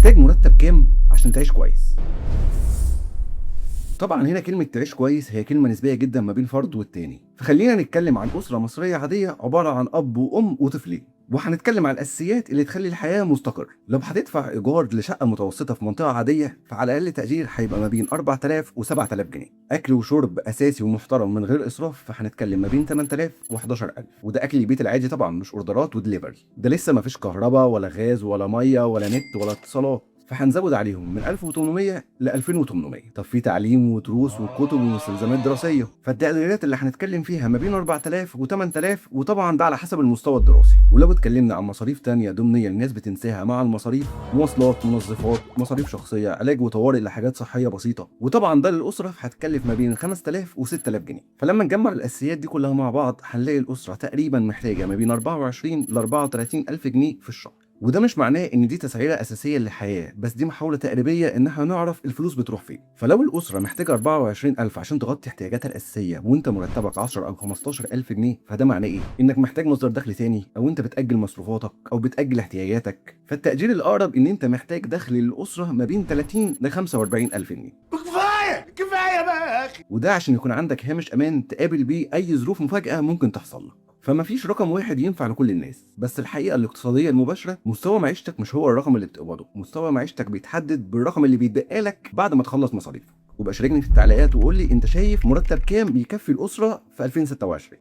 محتاج مرتب كام عشان تعيش كويس؟ طبعا هنا كلمة تعيش كويس هي كلمة نسبية جدا ما بين فرد والتاني، فخلينا نتكلم عن أسرة مصرية عادية عبارة عن أب وأم وطفلين، وهنتكلم عن الأساسيات اللي تخلي الحياة مستقرة. لو هتدفع إيجار لشقة متوسطة في منطقة عادية فعلى الأقل تأجير هيبقى ما بين 4000 و 7000 جنيه، أكل وشرب أساسي ومحترم من غير إسراف فهنتكلم ما بين 8000 و 11000، وده أكل البيت العادي طبعا مش أوردرات ودليفري، ده لسه ما فيش كهرباء ولا غاز ولا مية ولا نت ولا اتصالات، فهنزود عليهم من 1800 ل 2800. طب في تعليم ودروس وكتب ومستلزمات دراسيه، فالتقديرات اللي هنتكلم فيها ما بين 4000 و 8000، وطبعا ده على حسب المستوى الدراسي. ولو اتكلمنا عن مصاريف تانية ضمنيه الناس بتنساها مع المصاريف، مواصلات، منظفات، مصاريف شخصيه، علاج وطوارئ لحاجات صحيه بسيطه، وطبعا ده للاسره هتكلف ما بين 5000 و 6000 جنيه. فلما نجمع الاساسيات دي كلها مع بعض هنلاقي الاسره تقريبا محتاجه ما بين 24 ل 34 الف جنيه في الشهر. وده مش معناه ان دي تسعيره اساسيه للحياه، بس دي محاوله تقريبيه ان احنا نعرف الفلوس بتروح فين. فلو الاسره محتاجه 24000 عشان تغطي احتياجاتها الاساسيه وانت مرتبك 10 او 15000 جنيه، فده معناه ايه؟ انك محتاج مصدر دخل تاني، او انت بتاجل مصروفاتك او بتاجل احتياجاتك. فالتقدير الاقرب ان انت محتاج دخل للاسره ما بين 30 ل 45000 جنيه. كفايه كفايه بقى يا اخي. وده عشان يكون عندك هامش امان تقابل بيه اي ظروف مفاجاه ممكن تحصل لك. فما فيش رقم واحد ينفع لكل الناس، بس الحقيقه الاقتصاديه المباشره مستوى معيشتك مش هو الرقم اللي بتقبضه، مستوى معيشتك بيتحدد بالرقم اللي بيتبقى لك بعد ما تخلص مصاريفك. وبقى شاركني في التعليقات وقول لي انت شايف مرتب كام بيكفي الاسره في 2026.